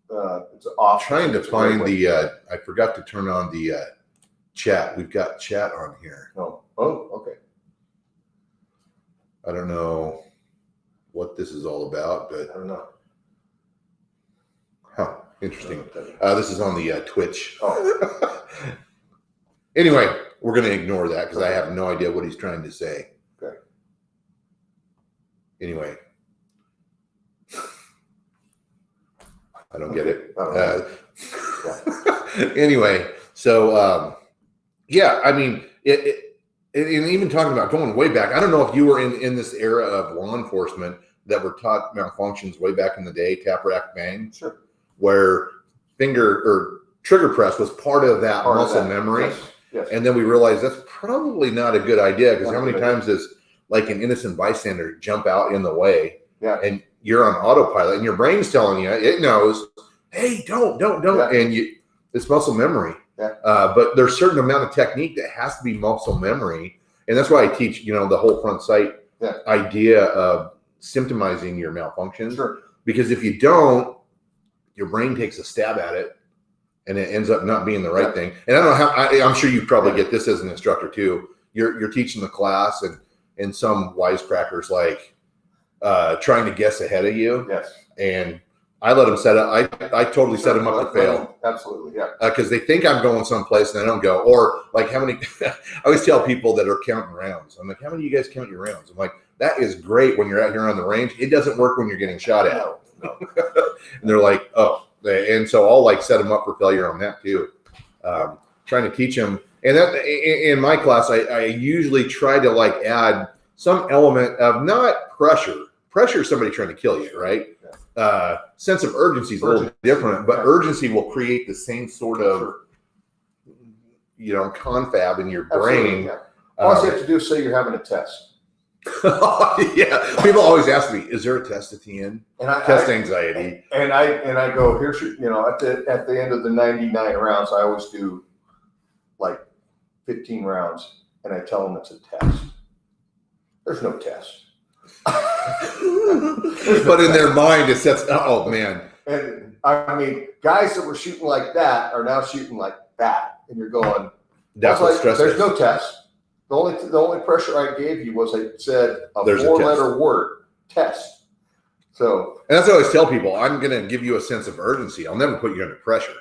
It's off. Trying to find the. I forgot to turn on the chat. We've got chat on here. Oh, okay. I don't know what this is all about, but I don't know. Huh, interesting. This is on the Twitch. Oh. Anyway, we're going to ignore that because I have no idea what he's trying to say. Okay. Anyway. I don't get it. Anyway, so, yeah, I mean, and even talking about going way back, I don't know if you were in this era of law enforcement that were taught malfunctions way back in the day, tap, rack, bang, Sure. where finger or trigger press was part of that muscle memory. Yes. And then we realized that's probably not a good idea because how many Not a good times does like an innocent bystander jump out in the way and you're on autopilot and your brain's telling you, it knows, hey, don't. Yeah. And it's muscle memory. Yeah. But there's a certain amount of technique that has to be muscle memory. And that's why I teach, the whole front sight idea of symptomizing your malfunctions. Sure. Because if you don't, your brain takes a stab at it and it ends up not being the right thing. And I don't know how, I'm sure you probably get this as an instructor too. You're teaching the class and some wisecrackers like trying to guess ahead of you. Yes. And I let them set up. I totally set them up to fail. Absolutely, yeah. Because they think I'm going someplace and I don't go. Or like how many? I always tell people that are counting rounds. I'm like, how many of you guys count your rounds? I'm like, that is great when you're out here on the range. It doesn't work when you're getting shot at. No. And they're like, oh. And so I'll like set them up for failure on that too. Trying to teach them. And that in my class, I usually try to like add some element of not pressure. Pressure is somebody trying to kill you, right? Sense of urgency is a little different, but urgency will create the same sort of, confab in your brain. Yeah. All you have to do is say you're having a test. Yeah, people always ask me, "Is there a test at the end?" And Test anxiety. And I go, here's your, at the end of the 99 rounds, I always do like 15 rounds, and I tell them it's a test. There's no test. But in their mind, it sets. Oh man! And I mean, guys that were shooting like that are now shooting like that, and you're going. That's what stress There's is. no test. The only pressure I gave you was I said There's a four-letter word, test. So. And that's what I always tell people. I'm going to give you a sense of urgency. I'll never put you under pressure,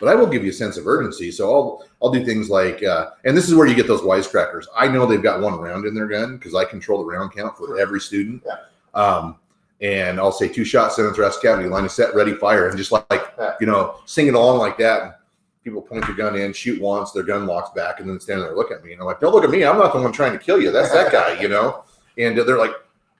but I will give you a sense of urgency. So I'll do things like, and this is where you get those wisecrackers. I know they've got one round in their gun because I control the round count for every student. Yeah. And I'll say 2 shots, center thrust, cavity, line of set, ready, fire, and just sing it along like that. And people point your gun in, shoot once, their gun locks back, and then stand there and look at me. And I'm like, don't look at me. I'm not the one trying to kill you. That's that guy, And they're like,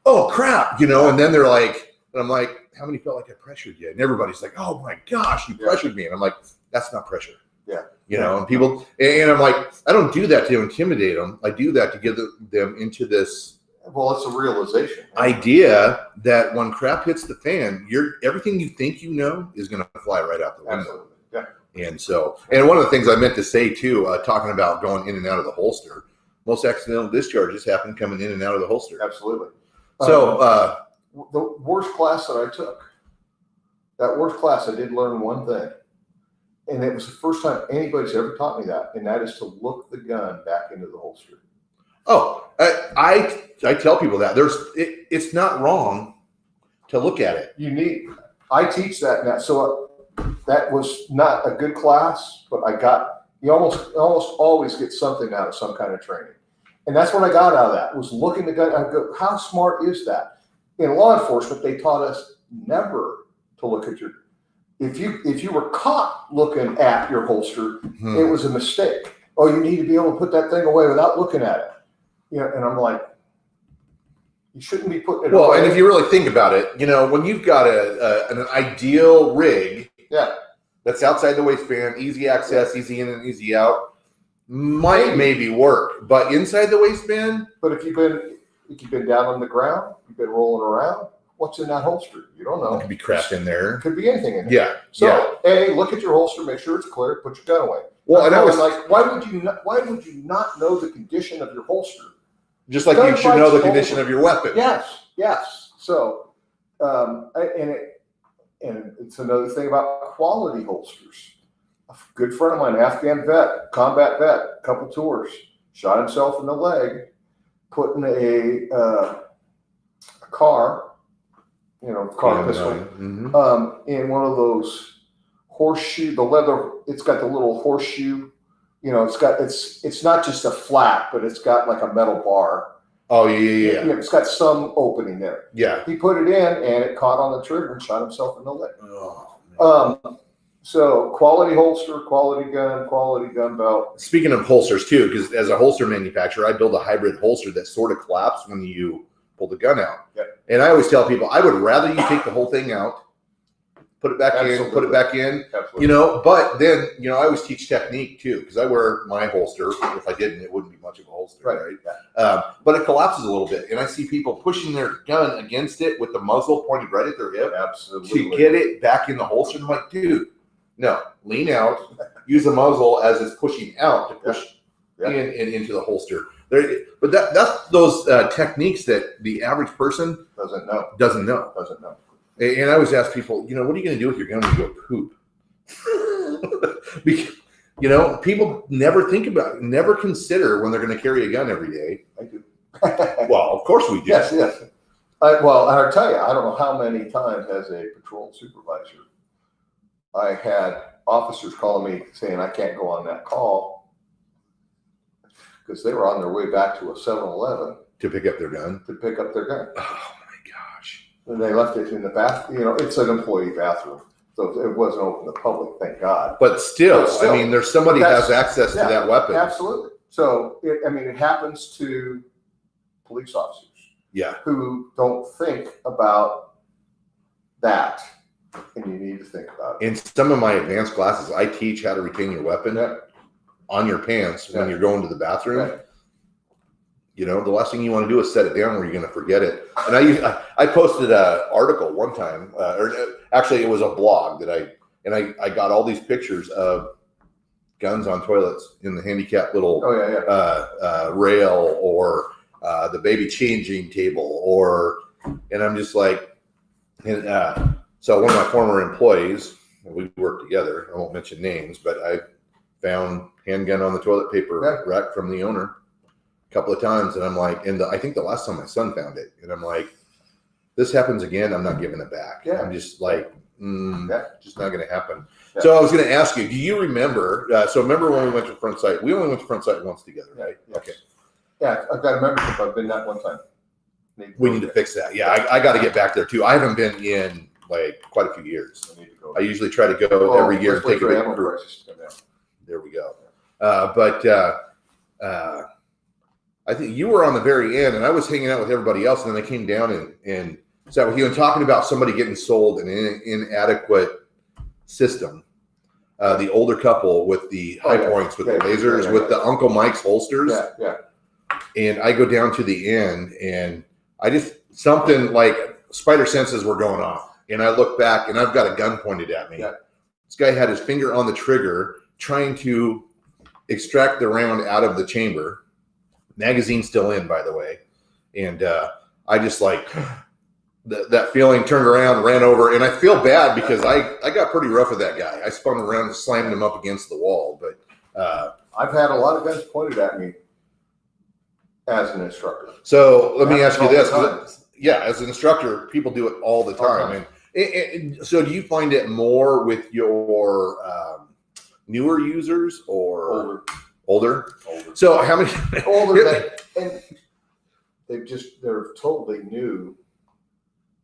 oh, crap, And then they're like, and I'm like, how many felt like I pressured you? And everybody's like, oh, my gosh, you pressured me. And I'm like, that's not pressure. Yeah. And people, and I'm like, I don't do that to intimidate them. I do that to get them into this. Well, it's a realization. Idea that when crap hits the fan, everything you think you know is going to fly right out the window. Absolutely. Yeah. And one of the things I meant to say too, talking about going in and out of the holster, most accidental discharges happen coming in and out of the holster. Absolutely. So the worst class that I took, I did learn one thing. And it was the first time anybody's ever taught me that. And that is to look the gun back into the holster. Oh, I tell people that it's not wrong to look at it. I teach that now. So that was not a good class, but you almost always get something out of some kind of training. And that's what I got out of that was looking the gun. I go, how smart is that? in law enforcement, they taught us never to look at your, if you were caught looking at your holster, it was a mistake. Oh, you need to be able to put that thing away without looking at it. And I'm like, you shouldn't be putting it away. Well, and if you really think about it, when you've got an ideal rig, that's outside the waistband, easy access, easy in and easy out, might maybe work, but inside the waistband. But if you've been down on the ground, you've been rolling around, what's in that holster? You don't know. It could be crap in there. It could be anything in there. Yeah. So, A, look at your holster, make sure it's clear, put your gun away. Well, and I was like, why would you not know the condition of your holster? Just like you should know the condition of your weapon. Yes. So, and it's another thing about quality holsters. A good friend of mine, Afghan vet, combat vet, a couple tours, shot himself in the leg, putting a car pistol, in one of those horseshoe, the leather. It's got the little horseshoe. It's not just a flat, but it's got like a metal bar. Oh yeah. It's got some opening there. Yeah. He put it in, and it caught on the trigger and shot himself in the leg. Oh, so quality holster, quality gun belt. Speaking of holsters too, because as a holster manufacturer, I build a hybrid holster that sort of collapses when you pull the gun out. Yep. And I always tell people, I would rather you take the whole thing out, put it back in, put it back in. Absolutely. But then, I always teach technique too, because I wear my holster. If I didn't, it wouldn't be much of a holster, right? But it collapses a little bit. And I see people pushing their gun against it with the muzzle pointed right at their hip to get it back in the holster. I'm like, dude, no, lean out, use the muzzle as it's pushing out to push in and into the holster. But that's those techniques that the average person doesn't know. And I always ask people, what are you going to do with your gun when you go poop? Because, people never think about it, never consider when they're going to carry a gun every day. I do. Well, of course we do. Yes. I'll tell you, I don't know how many times as a patrol supervisor, I had officers calling me saying I can't go on that call because they were on their way back to a 7-Eleven to pick up their gun. Oh my gosh! And they left it in the bathroom. It's an employee bathroom, so it wasn't open to the public, thank God. But still, I mean, there's somebody has access to that weapon. Absolutely. So it happens to police officers. Yeah. Who don't think about that. And you need to think about it. In some of my advanced classes, I teach how to retain your weapon on your pants when you're going to the bathroom. The last thing you want to do is set it down where you're going to forget it. And I posted an article one time, or actually it was a blog that I got all these pictures of guns on toilets in the handicapped little rail or the baby changing table and I'm just like, so one of my former employees, we worked together, I won't mention names, but I found handgun on the toilet paper rack from the owner a couple of times. And I'm like, I think the last time my son found it, and I'm like, this happens again, I'm not giving it back. I'm just like, just not going to happen. So I was going to ask you, do you remember, remember when we went to front sight? We only went to front sight once together, right? Okay. Yeah, I've got a membership. I've been that one time. We need to fix that. Yeah, I got to get back there too. I haven't been in like quite a few years. I usually try to go every year and take a big group. There we go. I think you were on the very end, and I was hanging out with everybody else, and then I came down and sat with you and talking about somebody getting sold an inadequate system. The older couple with the high points, with the lasers, with the Uncle Mike's holsters. And I go down to the end, and I just, something like spider senses were going off. And I look back, and I've got a gun pointed at me. This guy had his finger on the trigger, trying to extract the round out of the chamber. Magazine still in, by the way. And I just like, that feeling, turned around, ran over. And I feel bad because I got pretty rough with that guy. I spun around and slammed him up against the wall. But I've had a lot of guns pointed at me as an instructor. So let me ask you this. As an instructor, people do it all the time. And so do you find it more with your newer users or older? So how many? Older, and they're totally new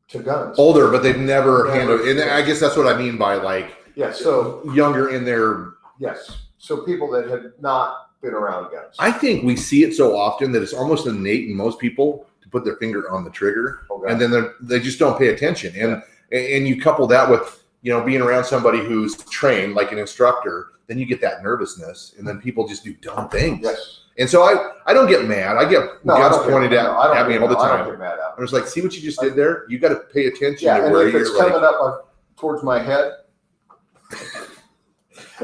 to guns. Older, but they've never handled. And Yeah. I guess that's what I mean by like Yeah. So younger in their. yes. So people that had not been around guns. I think we see it so often that it's almost innate in most people to put their finger on the trigger, Okay. and then they just don't pay attention. And you couple that with being around somebody who's trained, like an instructor, then you get that nervousness, and then people just do dumb things. Yes. And so I don't get mad. I get guns pointed at me all the I time. don't get mad at I'm just like, see what you just did there? You got to pay attention Yeah, to and where if you're it's like. coming up towards my head,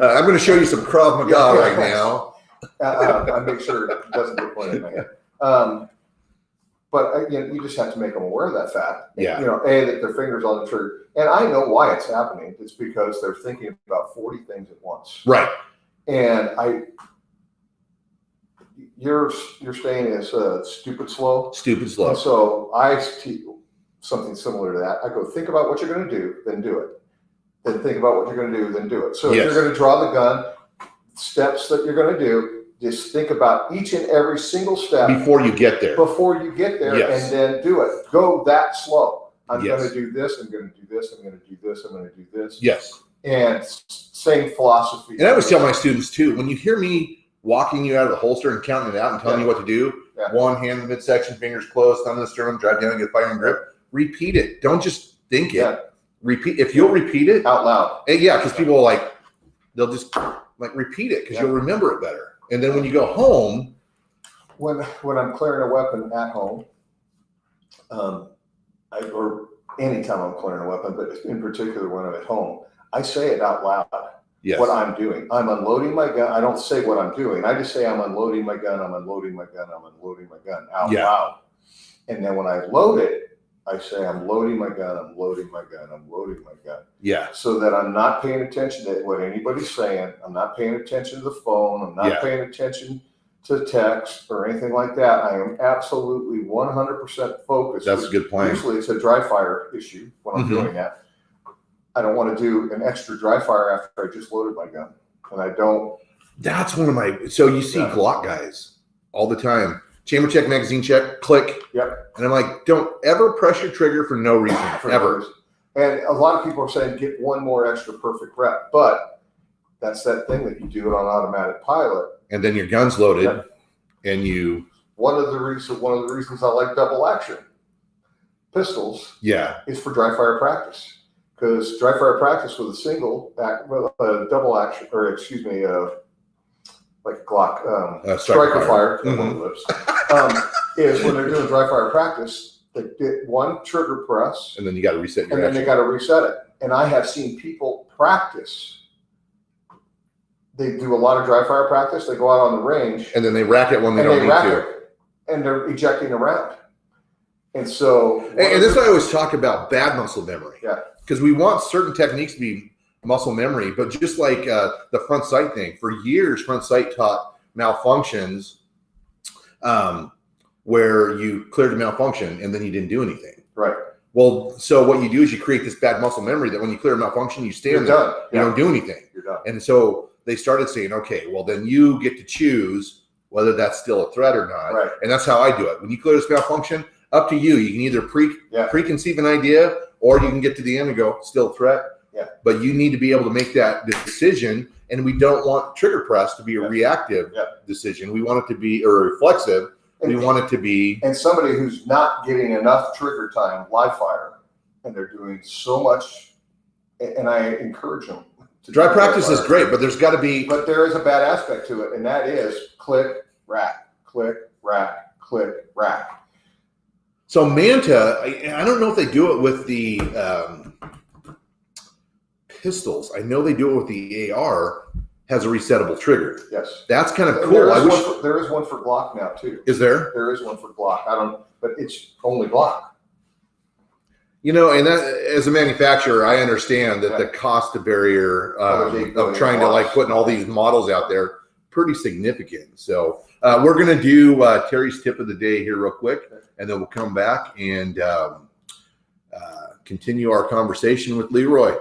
I'm going to show you some Krav Maga right now. I make sure it doesn't get pointed at my head. But you just have to make them aware of that fact. Yeah. That their fingers on the trigger, and I know why it's happening. It's because they're thinking about 40 things at once. Right. And your saying is stupid slow. Stupid And slow. so I teach something similar to that. I go, think about what you're going to do, then do it. Then think about what you're going to do, then do it. So Yes. if you're going to draw the gun, steps that you're going to do, just think about each and every single step Before you get there. before you get there, Yes. and then do it. Go that slow. I'm Yes. going to do this. I'm going to do this. I'm going to do this. I'm going to do this. Yes. And same philosophy. And I always tell my students too, when you hear me walking you out of the holster and counting it out and telling you what to do, one hand in the midsection, fingers closed, thumb in the sternum, drive down and get firing grip, repeat it. Don't just think it. Yeah. Repeat. If you'll repeat it, out loud. because people will they'll just repeat it because you'll remember it better. And then when you go home, When I'm clearing a weapon at home, or anytime I'm clearing a weapon, but in particular when I'm at home, I say it out loud. yes, What I'm doing. I'm unloading my gun. I don't say what I'm doing. I just say I'm unloading my gun. I'm unloading my gun. I'm unloading my gun out loud. And then when I load it, I say I'm loading my gun. I'm loading my gun. I'm loading my gun. yeah, So that I'm not paying attention to what anybody's saying. I'm not paying attention to the phone. I'm not paying attention to text or anything like that. I am absolutely 100% focused. that's a good plan. Usually it's a dry fire issue when I'm doing that. I don't want to do an extra dry fire after I just loaded my gun. And I don't. That's one of my. So you see Glock guys all the time. Chamber check, magazine check, click. Yep. And I'm like, don't ever press your trigger for no reason, ever. And a lot of people are saying get one more extra perfect rep, but that's that thing that you do it on automatic pilot. And then your gun's loaded, and you. One of the reasons I like double action pistols is for dry fire practice. Because dry fire practice with a double action, or excuse me, like a Glock striker fire, is when they're doing dry fire practice, they get one trigger press, and then you got to reset your and then they got to reset it. And I have seen people practice. They do a lot of dry fire practice. They go out on the range, and then they rack it when they don't need to, and they're ejecting around. And so, and this is why I always talk about bad muscle memory. Yeah. Because we want certain techniques to be muscle memory, but just like the front sight thing, for years, front sight taught malfunctions where you cleared a malfunction and then you didn't do anything. Right. Well, so what you do is you create this bad muscle memory that when you clear a malfunction, you stand there. Done. You don't do anything. You're done. And so they started saying, okay, well, then you get to choose whether that's still a threat or not. Right. And that's how I do it. When you clear this malfunction, up to you. You can either preconceive an idea, or you can get to the end and go, still a threat. Yeah. But you need to be able to make that decision. And we don't want trigger press to be a reactive decision. We want it to be reflexive. We want it to be. And somebody who's not getting enough trigger time live fire, and they're doing so much, and I encourage them. Dry practice is great, but there's got to be. But there is a bad aspect to it, and that is click, rack, click, rack, click, rack. So Manta, I don't know if they do it with the pistols. I know they do it with the AR. Has a resettable trigger. Yes, that's kind of cool. There is one for Glock now too. Is there? There is one for Glock. But it's only Glock. And that, as a manufacturer, I understand that the cost barrier of trying to putting all these models out there pretty significant. So we're going to do Terry's tip of the day here real quick, and then we'll come back and continue our conversation with Leroy.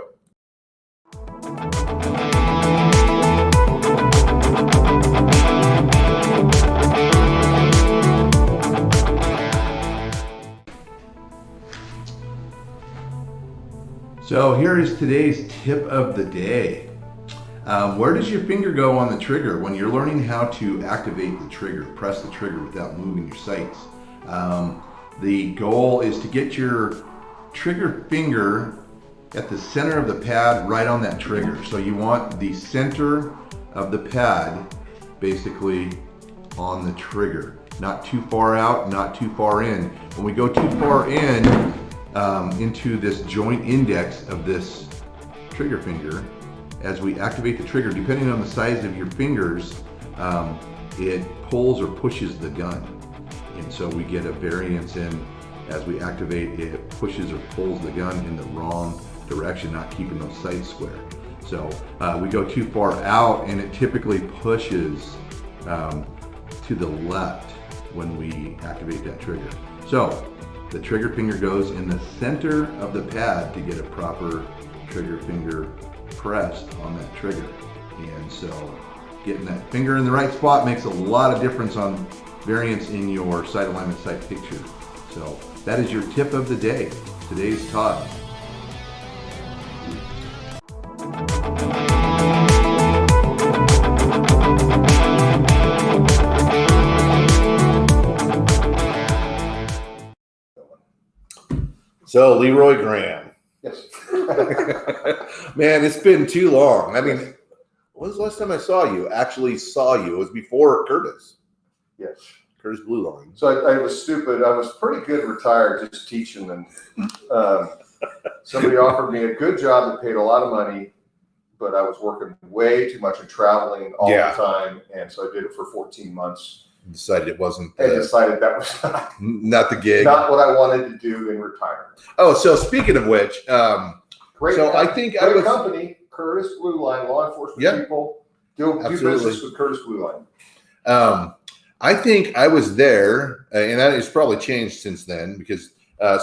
So here is today's tip of the day. Where does your finger go on the trigger when you're learning how to activate the trigger, press the trigger without moving your sights? The goal is to get your trigger finger at the center of the pad, right on that trigger. So you want the center of the pad basically on the trigger. Not too far out, not too far in. When we go too far in into this joint index of this trigger finger, as we activate the trigger, depending on the size of your fingers, it pulls or pushes the gun. And so we get a variance in, as we activate, it pushes or pulls the gun in the wrong direction, not keeping those sights square. So we go too far out and it typically pushes to the left when we activate that trigger. So the trigger finger goes in the center of the pad to get a proper trigger finger pressed on that trigger. And so getting that finger in the right spot makes a lot of difference on variance in your sight alignment, sight picture. So that is your tip of the day. Today's Todd. So Leroy Graham. Yes. Man, it's been too long. I mean, when was the last time I saw you? Actually saw you. It was before Curtis. Yes. Curtis Blue Line. So I was stupid. I was pretty good retired, just teaching, and somebody offered me a good job that paid a lot of money, but I was working way too much and traveling all the time, and so I did it for 14 months. Decided it wasn't. And decided that was not the gig. Not what I wanted to do in retirement. Oh, so speaking of which, great. So I think great company, Curtis Blue Line, law enforcement people do business with Curtis Blue Line. I think I was there, and that has probably changed since then because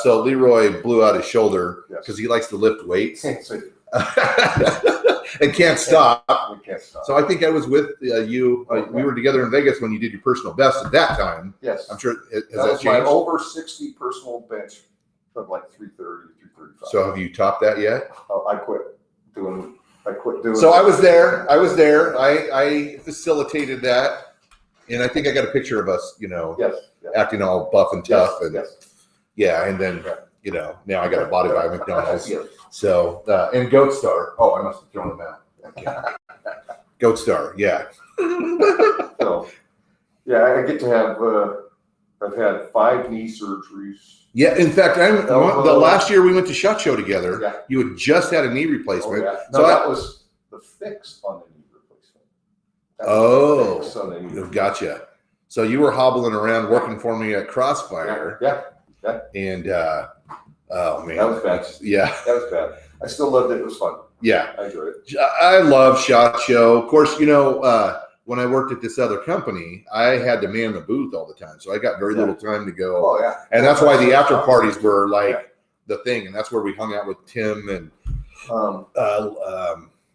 so Leroy blew out his shoulder because he likes to lift weights. And can't stop. We can't stop. So I think I was with you. We were together in Vegas when you did your personal best at that time. Yes. I'm sure. Has that was changed? my over 60 personal bench of like 330, 335. So have you topped that yet? I quit doing. So I was there. I facilitated that, and I think I got a picture of us. Acting all buff and tough, and and then now I got a body by McDonald's. So and Goat Star. Oh, I must have thrown him out. Goat Star, yeah. So I get to have. I've had 5 knee surgeries. Yeah, in fact, the last year we went to SHOT Show together. Yeah. You had just had a knee replacement. Oh, yeah. No, that was the fix on the knee replacement. Fix on the knee. Gotcha. So you were hobbling around working for me at Crossfire. Yeah. And oh man, that was bad. Yeah, that was bad. I still loved it. It was fun. Yeah, I enjoyed it. I love SHOT Show. Of course, when I worked at this other company, I had to man the booth all the time, so I got very little time to go. Oh yeah, and that's why the after parties were like the thing, and that's where we hung out with Tim and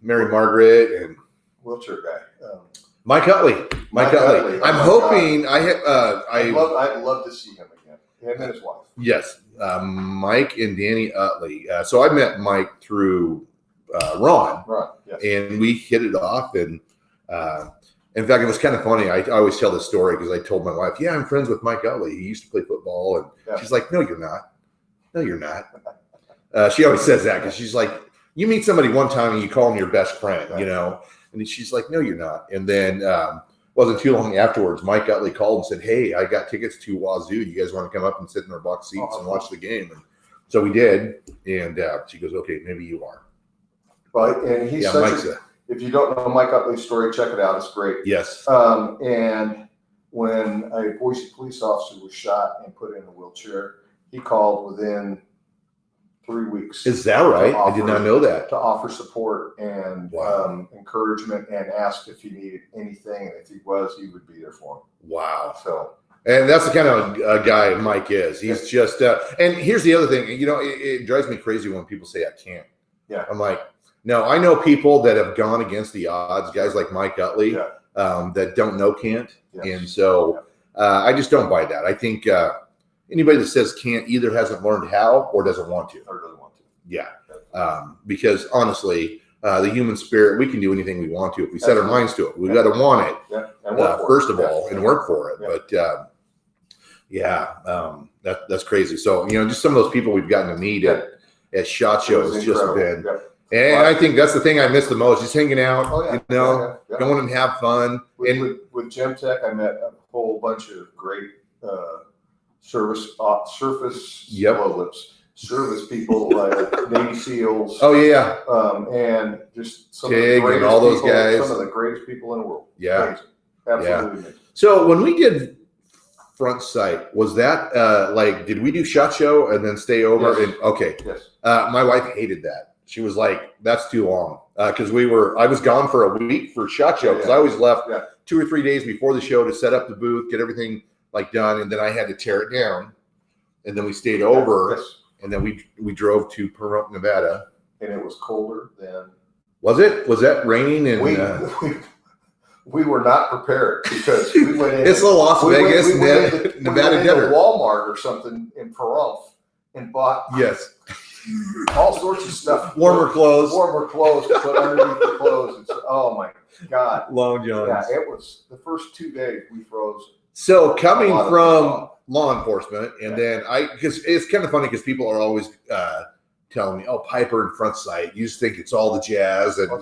Mary Margaret and wheelchair guy. Mike Utley. Mike Utley. I'm hoping I'd love to see him again. Him and his wife. Yes, Mike and Danny Utley. So I met Mike through Ron. Yes. And we hit it off. And in fact, it was kind of funny. I always tell this story because I told my wife, "Yeah, I'm friends with Mike Utley. He used to play football." And she's like, "No, you're not. No, you're not." She always says that because she's like, "You meet somebody one time and you call them your best friend, And she's like, "No, you're not." And then wasn't too long afterwards, Mike Utley called and said, "Hey, I got tickets to Wazoo. You guys want to come up and sit in our box seats and watch the game?" And so we did. And she goes, "Okay, maybe you are." Well, and he's if you don't know Mike Utley's story, check it out. It's great. Yes. And when a Boise police officer was shot and put in a wheelchair, he called within 3 weeks. Is that right? I did not know that. To offer support and encouragement and asked if he needed anything. And if he was, he would be there for him. Wow. So. And that's the kind of guy Mike is. He's just, and here's the other thing, it drives me crazy when people say I can't. Yeah. I'm like, no, I know people that have gone against the odds, guys like Mike Utley, that don't know can't. Yes. And so I just don't buy that. I think anybody that says can't either hasn't learned how or doesn't want to. Or doesn't want to. Yeah. because honestly, the human spirit, we can do anything we want to if we set our minds to it. We got to want it, And first of all, and work for it. But that's crazy. So, just some of those people we've gotten to meet at SHOT Shows has just been, and I think that's the thing I miss the most, just hanging out, going and have fun. With Gem Tech, I met a whole bunch of great surface service people like Navy SEALs. And just some Tig of the and all those people, guys. Some of the greatest people in the world. Yeah. Amazing. Absolutely amazing. So when we did Front Sight, was that did we do SHOT Show and then stay over? Yes. And okay. Yes. My wife hated that. She was like, that's too long. Because I was gone for a week for SHOT Show because I always left 2 or 3 days before the show to set up the booth, get everything done, and then I had to tear it down. And then we stayed over. Yes. And then we drove to Pahrump, Nevada. And it was colder than. Was it? Was that raining? And we were not prepared because we went in. It's the Las Vegas, Nevada dinner. Walmart or something in Pahrump and bought all sorts of stuff. Warmer clothes to put underneath the clothes. It's, oh my God. Long johns. Yeah, it was the first 2 days we froze. So coming from law enforcement, and then because it's kind of funny because people are always telling me, "Oh, Piper and Front Sight, you just think it's all the jazz," and I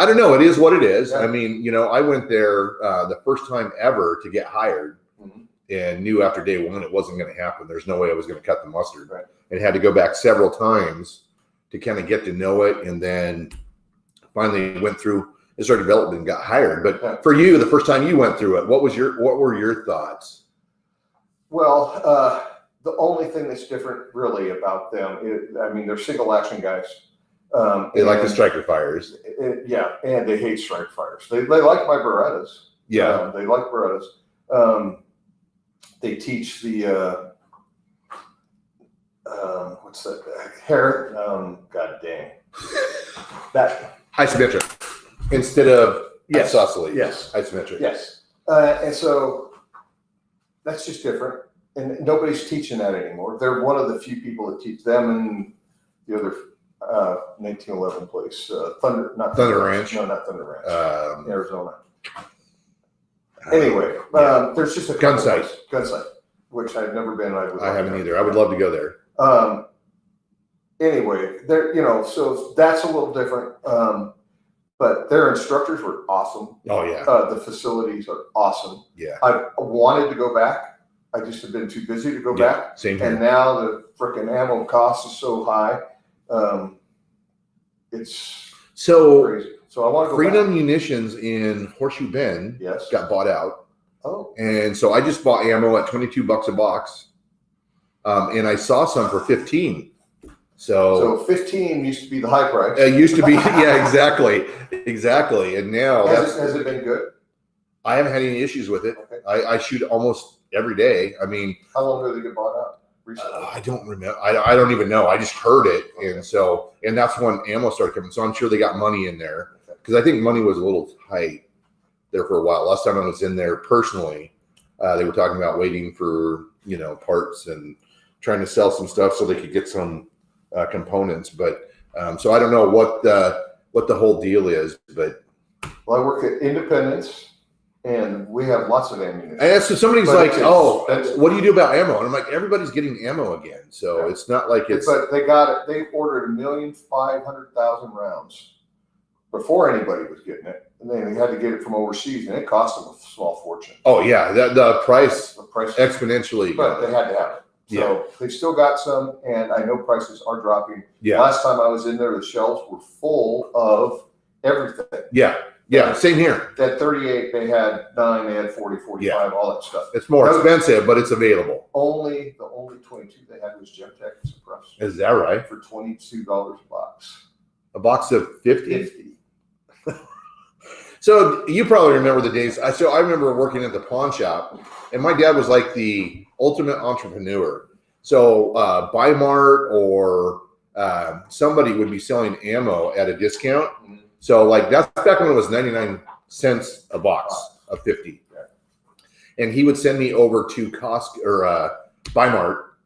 don't know. It is what it is. Yeah. I mean, I went there the first time ever to get hired, and knew after day one it wasn't going to happen. There's no way I was going to cut the mustard, and had to go back several times to kind of get to know it, and then finally went through. It started developing and got hired. But for you, the first time you went through it, what were your thoughts? Well, the only thing that's different really about them is, they're single action guys. They like the striker fires. And they hate strike fires. They like my Berettas. Yeah. They like Berettas. They teach the what's that? Hair. God dang. That Isometric instead of isosceles. Yes. Isometric. Yes. And so that's just different. And nobody's teaching that anymore. They're one of the few people that teach them, and the other 1911 place, Thunder Ranch. No, not Thunder Ranch. Arizona. Anyway, there's just a Gun Sight, which I've never been. I haven't either. I would love to go there. Anyway, there, so that's a little different. But their instructors were awesome. Oh yeah. The facilities are awesome. Yeah. I wanted to go back. I just have been too busy to go back. Same here. And now the frickin' ammo cost is so high. It's so crazy. So I want to go Freedom back. Munitions in Horseshoe Bend got bought out. Oh. And so I just bought ammo at $22 a box. And I saw some for 15. So 15 used to be the high price. It used to be, yeah, exactly. And now has it been good? I haven't had any issues with it. Okay. I shoot almost every day. I mean, how long ago did they get bought out? Recently? I don't remember. I don't even know. I just heard it, and that's when ammo started coming. So I'm sure they got money in there because I think money was a little tight there for a while. Last time I was in there personally, they were talking about waiting for parts and trying to sell some stuff so they could get some components. But so I don't know what the whole deal is. But I work at Independence. And we have lots of ammunition. And so somebody's like, "Oh, what do you do about ammo?" And I'm like, "Everybody's getting ammo again, so it's not like it's." But they got it. They ordered 1,500,000 rounds before anybody was getting it, and then they had to get it from overseas, and it cost them a small fortune. Oh yeah, the price exponentially. But they had to have it. So they still got some, and I know prices are dropping. Yeah. Last time I was in there, the shelves were full of everything. Yeah, same here. That 38, they had 9, they had 40, 45, all that stuff. It's more expensive, but it's available. The only 22 they had was Gem Tech suppressed. Is that right? For $22 a box. A box of 50? So you probably remember the days. I remember working at the pawn shop, and my dad was like the ultimate entrepreneur. So Bi-Mart or somebody would be selling ammo at a discount. Mm-hmm. So like that's back when it was 99 cents a box of 50. And he would send me over to Costco or Bi-Mart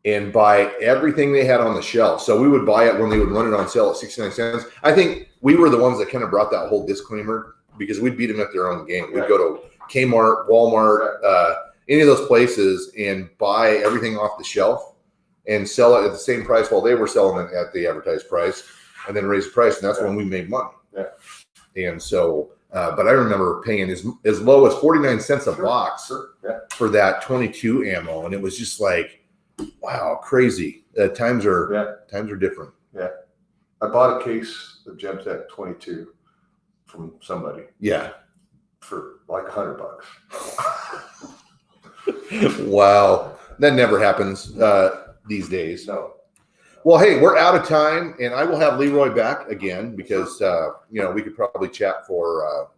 and buy everything they had on the shelf. So we would buy it when they would run it on sale at 69 cents. I think we were the ones that kind of brought that whole disclaimer because we'd beat them at their own game. We'd go to Kmart, Walmart, any of those places and buy everything off the shelf and sell it at the same price while they were selling it at the advertised price, and then raise the price. And that's when we made money. Yeah. And so, but I remember paying as low as 49 cents a box for that 22 ammo. And it was just like, wow, crazy. Times are different. Yeah. I bought a case of Gemtech 22 from somebody. Yeah. For like $100. Wow. That never happens these days. No. Well, hey, we're out of time, and I will have Leroy back again because, we could probably chat for,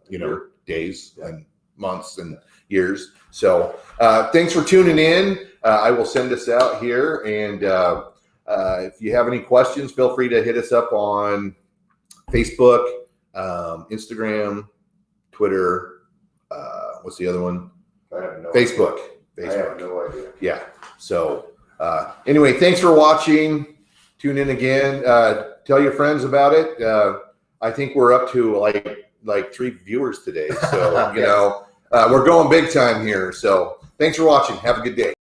days and months and years. So thanks for tuning in. I will send this out here. And if you have any questions, feel free to hit us up on Facebook, Instagram, Twitter. What's the other one? I have no Facebook. idea. I have no idea. Yeah. So anyway, thanks for watching. Tune in again. Tell your friends about it. I think we're up to like 3 viewers today. So, we're going big time here. So thanks for watching. Have a good day.